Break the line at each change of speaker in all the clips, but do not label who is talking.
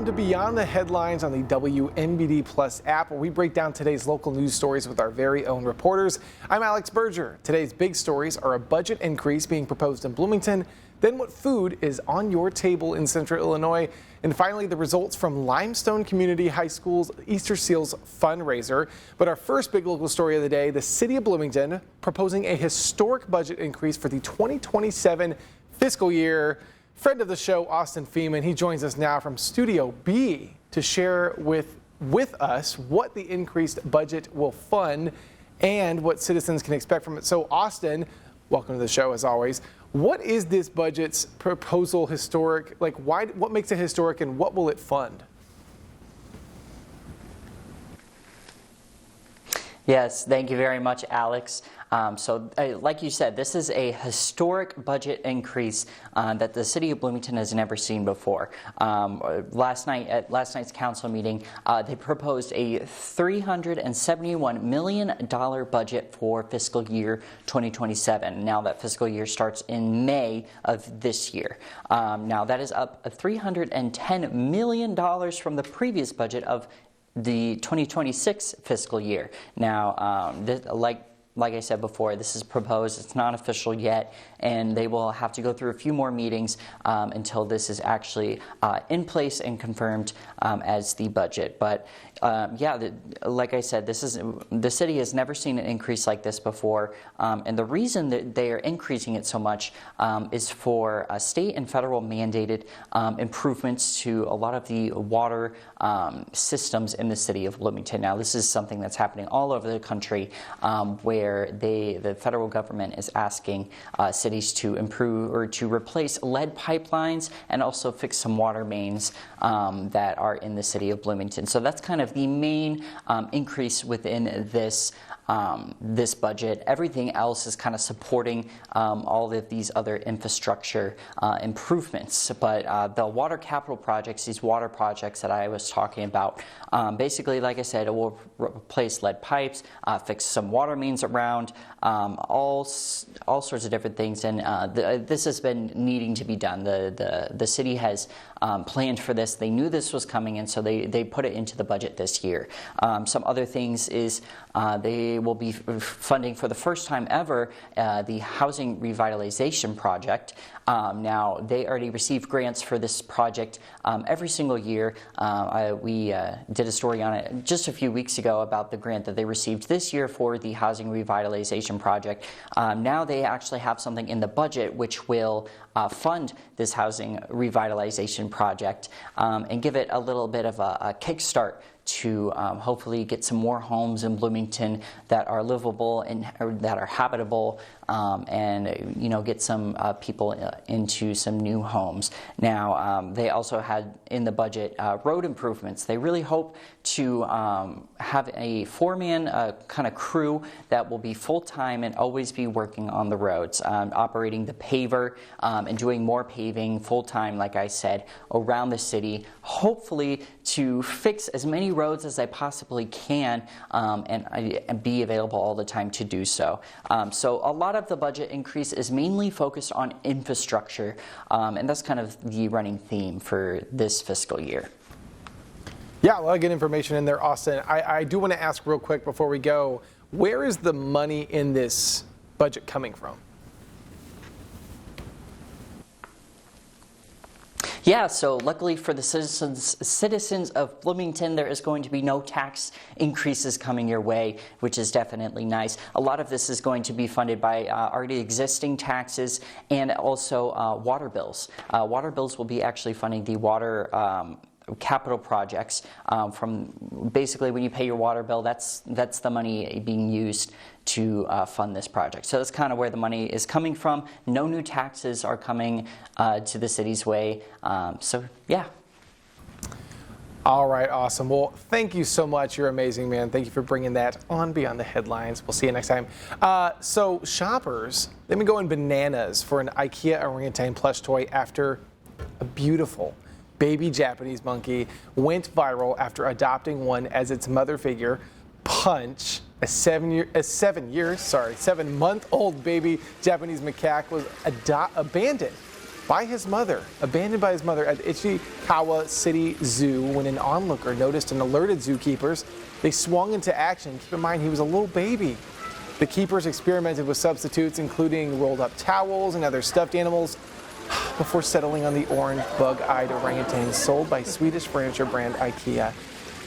to Beyond the Headlines on the WNBD Plus app, where we break down today's local news stories with our very own reporters. I'm Alex Berger. Today's big stories are a budget increase being proposed in Bloomington, then what food is on your table in Central Illinois, and finally the results from Limestone Community High School's Easter Seals fundraiser. But our first big local story of the day, the city of Bloomington proposing a historic budget increase for the 2027 fiscal year. Friend of the show, Austin Feeman, he joins us now from Studio B to share with us what the increased budget will fund and what citizens can expect from it. So Austin, welcome to the show as always. What is this budget's proposal historic? Like, what makes it historic and what will it fund?
Yes, thank you very much, Alex. Like you said, this is a historic budget increase that the city of Bloomington has never seen before. Last night at last night's council meeting, they proposed a $371 million budget for fiscal year 2027. Now that fiscal year starts in May of this year. Now that is up $310 million from the previous budget of the 2026 fiscal year. Now, like I said before, this is proposed. It's not official yet, and they will have to go through a few more meetings until this is actually in place and confirmed as the budget. But like I said, the city has never seen an increase like this before, and the reason that they are increasing it so much is for state and federal mandated improvements to a lot of the water systems in the city of Bloomington. Now, this is something that's happening all over the country, where the federal government is asking cities to improve or to replace lead pipelines and also fix some water mains that are in the city of Bloomington. So that's kind of the main increase within this budget. Everything else is kind of supporting all of these other infrastructure improvements. But the water capital projects, these water projects that I was talking about, basically, like I said, it will replace lead pipes, fix some water mains around, all sorts of different things. And this has been needing to be done. The city has planned for this. They knew this was coming, and so they put it into the budget this year. Some other things is they will be funding for the first time ever the housing revitalization project. Now, they already received grants for this project every single year. We did a story on it just a few weeks ago about the grant that they received this year for the housing revitalization project. Now they actually have something in the budget which will fund this housing revitalization project and give it a little bit of a kickstart to hopefully get some more homes in Bloomington that are livable and that are habitable, and get some people into some new homes. Now, they also had in the budget road improvements. They really hope to have a four-man kind of crew that will be full-time and always be working on the roads, operating the paver and doing more paving full-time, like I said, around the city, hopefully to fix as many roads as I possibly can and be available all the time to do so. So a lot of the budget increase is mainly focused on infrastructure, and that's kind of the running theme for this fiscal year.
Yeah, a lot of good information in there, Austin. I do want to ask real quick before we go, where is the money in this budget coming from?
Yeah, so luckily for the citizens of Bloomington, there is going to be no tax increases coming your way, which is definitely nice. A lot of this is going to be funded by already existing taxes and also water bills. Water bills will be actually funding the water capital projects. From basically when you pay your water bill, that's the money being used to fund this project. So that's kind of where the money is coming from. No new taxes are coming to the city's way. So yeah.
All right, awesome. Well, thank you so much. You're amazing, man. Thank you for bringing that on Beyond the Headlines. We'll see you next time. So shoppers, they've been going bananas for an IKEA orangutan plush toy after a beautiful baby Japanese monkey went viral after adopting one as its mother figure. Punch, a 7-month-old baby Japanese macaque was abandoned by his mother, abandoned by his mother at Ichikawa City Zoo when an onlooker noticed and alerted zookeepers. They swung into action. Keep in mind, he was a little baby. The keepers experimented with substitutes, including rolled up towels and other stuffed animals, before settling on the orange bug-eyed orangutan sold by Swedish furniture brand IKEA.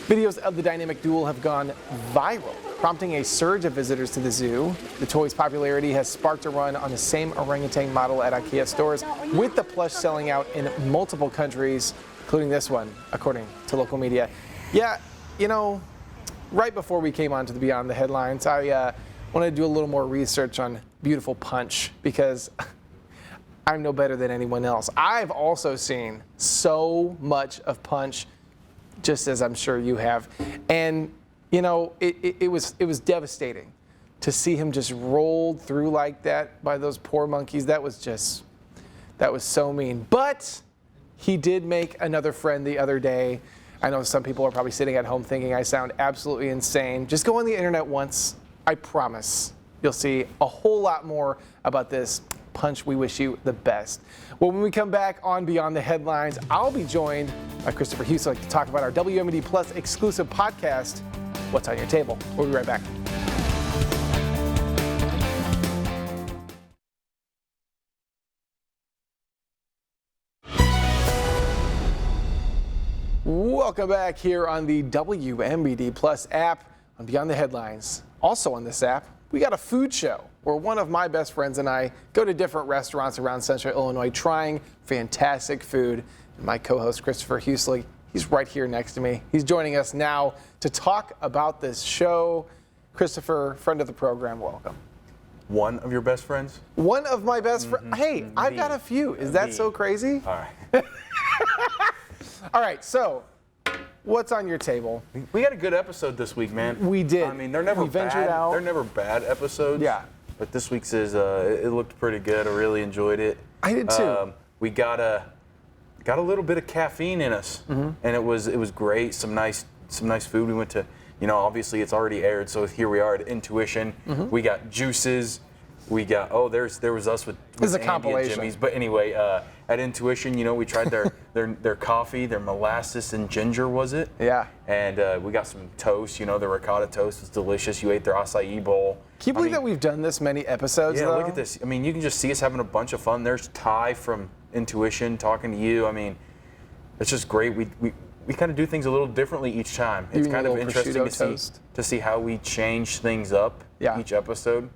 Videos of the dynamic duel have gone viral, prompting a surge of visitors to the zoo. The toy's popularity has sparked a run on the same orangutan model at IKEA stores, with the plush selling out in multiple countries, including this one, according to local media. Yeah, you know, right before we came on to the Beyond the Headlines, I wanted to do a little more research on beautiful Punch, because I'm no better than anyone else. I've also seen so much of Punch, just as I'm sure you have. And, you know, it was devastating to see him just rolled through like that by those poor monkeys. That was so mean. But he did make another friend the other day. I know some people are probably sitting at home thinking I sound absolutely insane. Just go on the internet once. I promise you'll see a whole lot more about this Punch. We wish you the best. Well, when we come back on Beyond the Headlines, I'll be joined by Christopher Hueslick to talk about our WMD Plus exclusive podcast, What's on Your Table. We'll be right back. Welcome back here on the WMBD Plus app on Beyond the Headlines. Also on this app, we got a food show where one of my best friends and I go to different restaurants around Central Illinois trying fantastic food. And my co-host Christopher Hueslick, he's right here next to me. He's joining us now to talk about this show. Christopher, friend of the program, welcome.
One of your best friends?
One of my best friends. Hey, I've got a few. Is that so crazy?
All right.
All right, so what's on your table?
We had a good episode this week, man.
We did.
I mean, they're never
We ventured
bad.
out.
They're never bad episodes.
Yeah.
But this week's it looked pretty good. I really enjoyed it.
I did too.
We got a little bit of caffeine in us, and it was great. Some nice food. We went to, obviously it's already aired, so here we are at Intuition. We got juices. We got there was us with
This is a
Andy
compilation.
and Jimmy's. But anyway, at Intuition, we tried their coffee, their molasses and ginger, was it?
Yeah.
And we got some toast. The ricotta toast was delicious. You ate their acai bowl.
Can you believe that we've done this many episodes?
Yeah,
though?
look at this. I mean, you can just see us having a bunch of fun. There's Ty from Intuition talking to you. I mean, it's just great. We kind of do things a little differently each time. It's
Doing a
kind of
little
interesting
prosciutto
to see how we change things up each episode.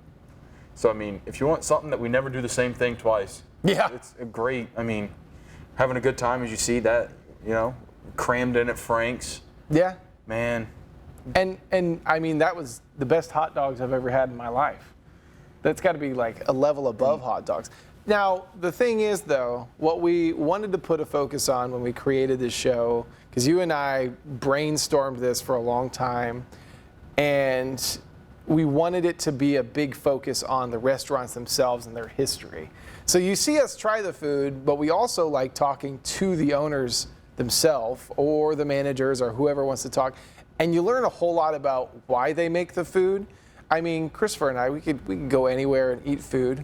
So, I mean, if you want something that we never do the same thing twice, it's great. I mean, having a good time, as you see that, crammed in at Frank's.
Yeah.
Man.
And I mean, that was the best hot dogs I've ever had in my life. That's got to be like a level above hot dogs. Now, the thing is, though, what we wanted to put a focus on when we created this show, because you and I brainstormed this for a long time, and we wanted it to be a big focus on the restaurants themselves and their history. So you see us try the food, but we also like talking to the owners themselves or the managers or whoever wants to talk. And you learn a whole lot about why they make the food. I mean, Christopher and I, we could go anywhere and eat food.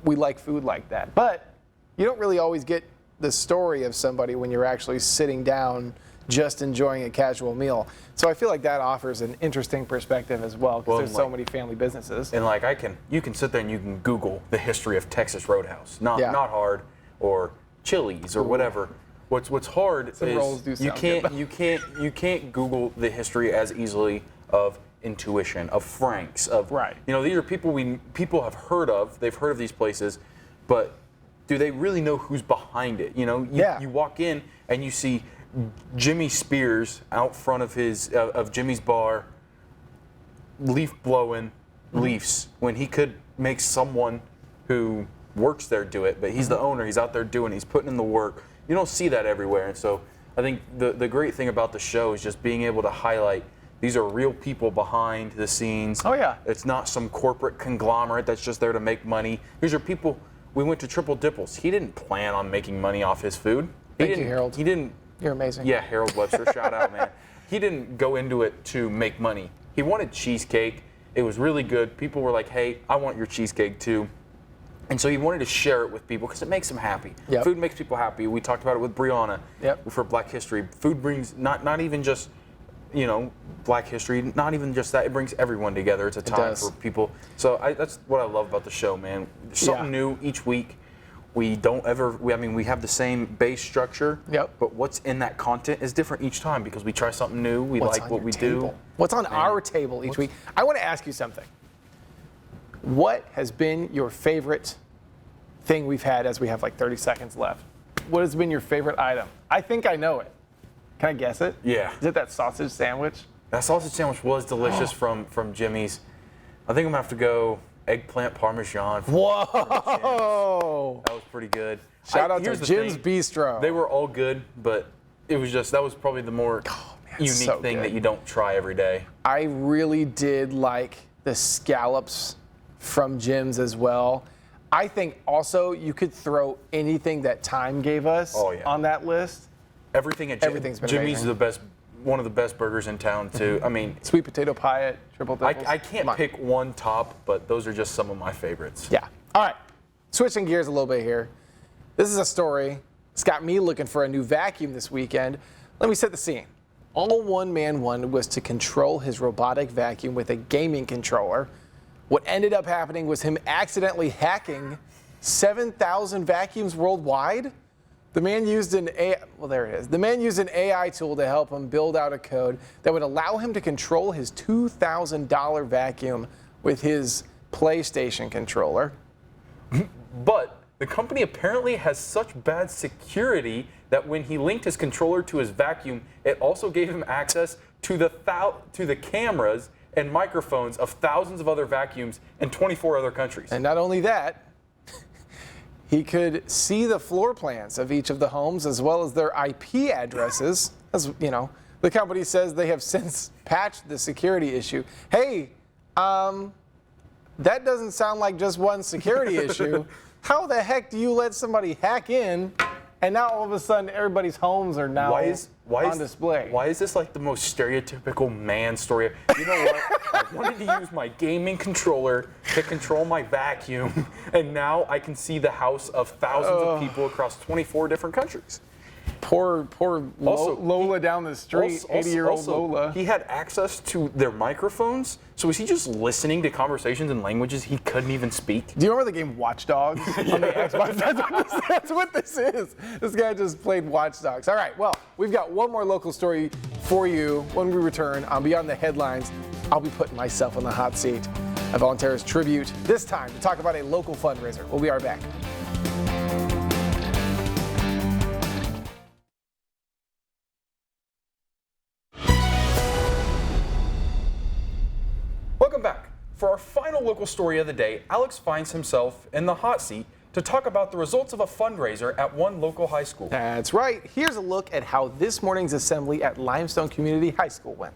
We like food like that. But you don't really always get the story of somebody when you're actually sitting down just enjoying a casual meal. So I feel like that offers an interesting perspective as well, because there's so many family businesses.
And you can sit there and you can Google the history of Texas Roadhouse. Not hard, or Chili's or whatever. What's hard
Some rolls do
is you
sound
you can't Google the history as easily of Intuition, of Frank's, of these are people have heard of. They've heard of these places, but do they really know who's behind it? You walk in and you see Jimmy Spears out front of Jimmy's bar, leaf blowing leaves, when he could make someone who works there do it, but he's the owner, he's out there doing it, he's putting in the work. You don't see that everywhere. And so I think the great thing about the show is just being able to highlight these are real people behind the scenes.
Oh yeah.
It's not some corporate conglomerate that's just there to make money. These are people. We went to Triple Dipples. He didn't plan on making money off his food.
Thank you, Harold.
He didn't.
You're amazing.
Yeah, Harold Webster, shout out, man. He didn't go into it to make money. He wanted cheesecake. It was really good. People were like, hey, I want your cheesecake too. And so he wanted to share it with people because it makes them happy.
Yep.
Food makes people happy. We talked about it with Brianna for Black History. Food brings not even just, Black History, not even just that. It brings everyone together. It's a time for people. So that's what I love about the show, man. There's something new each week. We have the same base structure, but what's in that content is different each time because we try something new. We like what we do.
What's on our table each week? I want to ask you something. What has been your favorite thing we've had as we have like 30 seconds left? What has been your favorite item? I think I know it. Can I guess it?
Yeah.
Is it that sausage sandwich?
That sausage sandwich was delicious from Jimmy's. I think I'm going to have to go eggplant parmesan.
Whoa!
That was pretty good.
Shout out to Jim's Bistro.
They were all good, but it was that was probably the more unique thing that you don't try every day.
I really did like the scallops from Jim's as well. I think also you could throw anything that Time gave us on that list.
Everything at
Everything's been
Jimmy's
amazing.
is one of the best burgers in town too. I mean,
sweet potato pie at Triple Doubles.
I can't pick one top, but those are just some of my favorites.
Yeah. All right. Switching gears a little bit here. This is a story. It's got me looking for a new vacuum this weekend. Let me set the scene. All one man wanted was to control his robotic vacuum with a gaming controller. What ended up happening was him accidentally hacking 7,000 vacuums worldwide. The man used an AI tool to help him build out a code that would allow him to control his $2,000 vacuum with his PlayStation controller.
But the company apparently has such bad security that when he linked his controller to his vacuum, it also gave him access to the cameras and microphones of thousands of other vacuums in 24 other countries.
And not only that, he could see the floor plans of each of the homes as well as their IP addresses. As you know, the company says they have since patched the security issue. Hey, that doesn't sound like just one security issue. How the heck do you let somebody hack in and now all of a sudden everybody's homes are now on display?
Why is this like the most stereotypical man story? You know what? I wanted to use my gaming controller to control my vacuum, and now I can see the house of thousands of people across 24 different countries.
Poor Lola down the street, 80-year-old Lola.
He had access to their microphones, so was he just listening to conversations in languages he couldn't even speak?
Do you remember the game Watch Dogs on the Xbox? That's what this is. This guy just played Watch Dogs. All right, well, we've got one more local story for you when we return on Beyond the Headlines. I'll be putting myself on the hot seat. A volunteer's tribute, this time to talk about a local fundraiser. We'll be right back.
Welcome back. For our final local story of the day, Alex finds himself in the hot seat to talk about the results of a fundraiser at one local high school.
That's right. Here's a look at how this morning's assembly at Limestone Community High School went.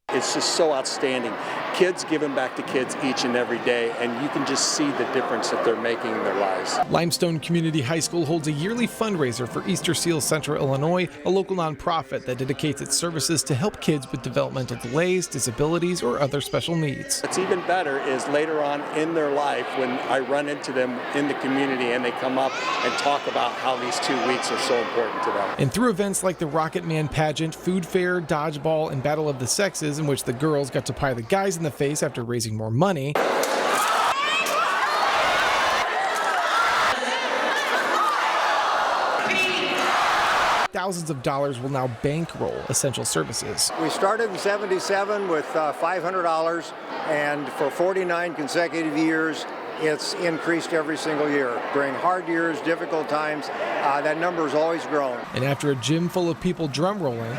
It's just so outstanding. Kids giving back to kids each and every day, and you can just see the difference that they're making in their lives.
Limestone Community High School holds a yearly fundraiser for Easter Seals Central Illinois, a local nonprofit that dedicates its services to help kids with developmental delays, disabilities, or other special needs.
What's even better is later on in their life when I run into them in the community and they come up and talk about how these 2 weeks are so important to them.
And through events like the Rocket Man pageant, food fair, dodgeball, and Battle of the Sexes, in which the girls got to pie the guys in the face after raising more money, thousands of dollars will now bankroll essential services.
We started in '77 with $500, and for 49 consecutive years, it's increased every single year. During hard years, difficult times, that number has always grown.
And after a gym full of people drum rolling,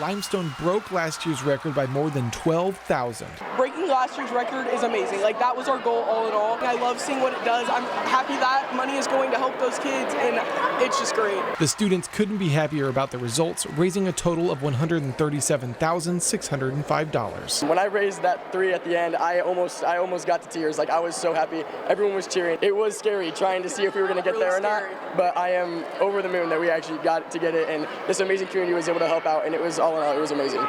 Limestone broke last year's record by more than 12,000.
Breaking last year's record is amazing. Like, that was our goal all in all. And I love seeing what it does. I'm happy that money is going to help those kids, and it's just great.
The students couldn't be happier about the results, raising a total of $137,605.
When I raised that 3 at the end, I almost got to tears. Like, I was so happy. Everyone was cheering. It was scary trying to see if we were going to get there or not, but I am over the moon that we actually got to get it, and this amazing community was able to help out, and it was all in all, it was amazing.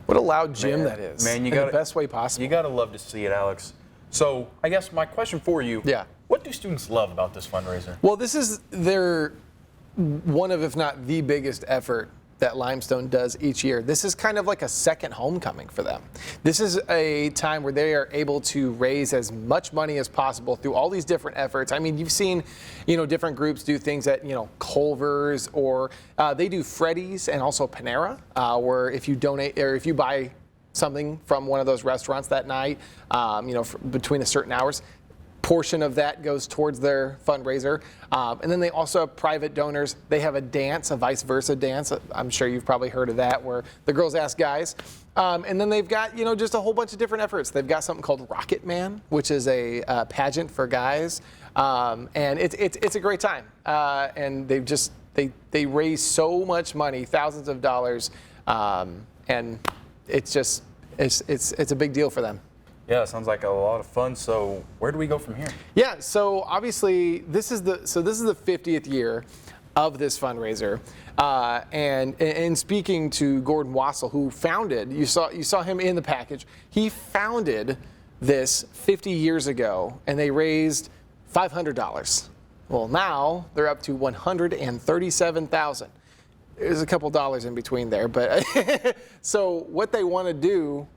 What a loud gym
Man,
that is.
man, you
in
gotta-
the best way possible.
You gotta love to see it, Alex. So I guess my question for you,
Yeah.
what do students love about this fundraiser?
Well, this is their one of, if not the biggest effort that Limestone does each year. This is kind of like a second homecoming for them. This is a time where they are able to raise as much money as possible through all these different efforts. I mean, you've seen, different groups do things at, Culver's, or they do Freddy's and also Panera, where if you donate or if you buy something from one of those restaurants that night, between a certain hours, portion of that goes towards their fundraiser. And then they also have private donors. They have a dance, a vice versa dance. I'm sure you've probably heard of that, where the girls ask guys. And then they've got, just a whole bunch of different efforts. They've got something called Rocket Man, which is a pageant for guys. And it's a great time. And they raise so much money, thousands of dollars. And it's a big deal for them.
Yeah, it sounds like a lot of fun. So where do we go from here?
Yeah, so obviously this is the 50th year of this fundraiser, and speaking to Gordon Wassel, who founded, you saw him in the package. He founded this 50 years ago, and they raised $500. Well, now they're up to $137,000. There's a couple dollars in between there, but so what they want to do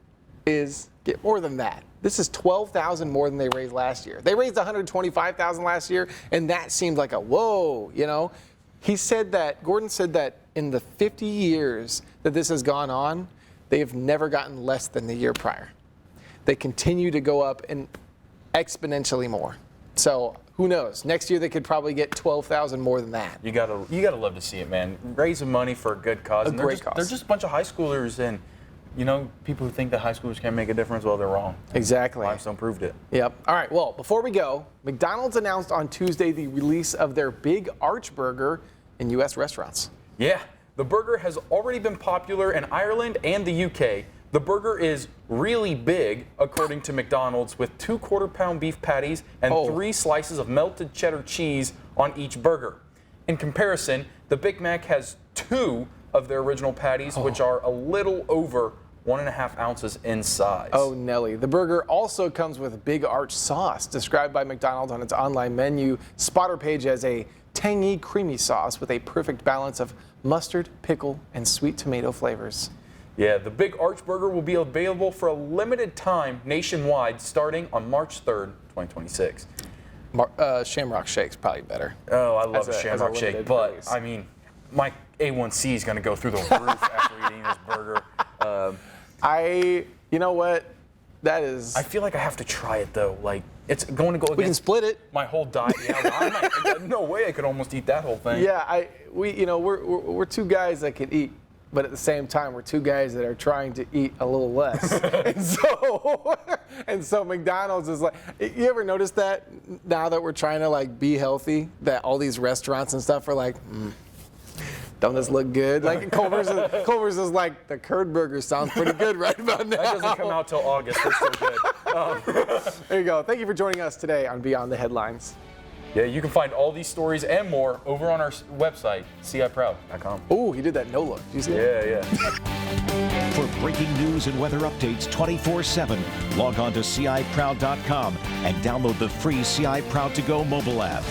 is get more than that. This is $12,000 more than they raised last year. They raised $125,000 last year, and that seemed like a whoa, Gordon said that in the 50 years that this has gone on, they have never gotten less than the year prior. They continue to go up and exponentially more. So who knows? Next year they could probably get 12,000 more than that.
You gotta love to see it, man. Raising money for a good cause.
A great cause.
They're just a bunch of high schoolers, and people who think that high schoolers can't make a difference, well, they're wrong.
Exactly.
Limestone proved it.
Yep. All right. Well, before we go, McDonald's announced on Tuesday the release of their Big Arch Burger in U.S. restaurants.
Yeah, the burger has already been popular in Ireland and the UK. The burger is really big, according to McDonald's, with 2 quarter-pound beef patties and 3 slices of melted cheddar cheese on each burger. In comparison, the Big Mac has 2 of their original patties, which are a little over 1.5 ounces in size.
Oh, Nelly. The burger also comes with Big Arch sauce, described by McDonald's on its online menu spotter page as a tangy, creamy sauce with a perfect balance of mustard, pickle, and sweet tomato flavors.
Yeah, the Big Arch Burger will be available for a limited time nationwide starting on March 3rd, 2026.
Shamrock Shake's probably better.
Oh, I love
As
a
a
Shamrock Shake,
limited
but
release.
I mean, my A1C is going to go through the roof after eating this burger.
You know what? That is.
I feel like I have to try it though. Like, it's going to go
we can
against
split it.
my whole diet. Yeah, no way I could almost eat that whole thing.
Yeah, we're two guys that can eat, but at the same time, we're two guys that are trying to eat a little less. and so McDonald's is like, you ever notice that now that we're trying to be healthy, that all these restaurants and stuff are like, don't this look good? Like Culver's is like, the curd burger sounds pretty good right about now.
That doesn't come out till August. They're still good.
There you go. Thank you for joining us today on Beyond the Headlines.
Yeah, you can find all these stories and more over on our website, ciproud.com.
Oh, he did that no look. Did you see that?
Yeah.
For breaking news and weather updates 24/7, log on to ciproud.com and download the free CI Proud to Go mobile app.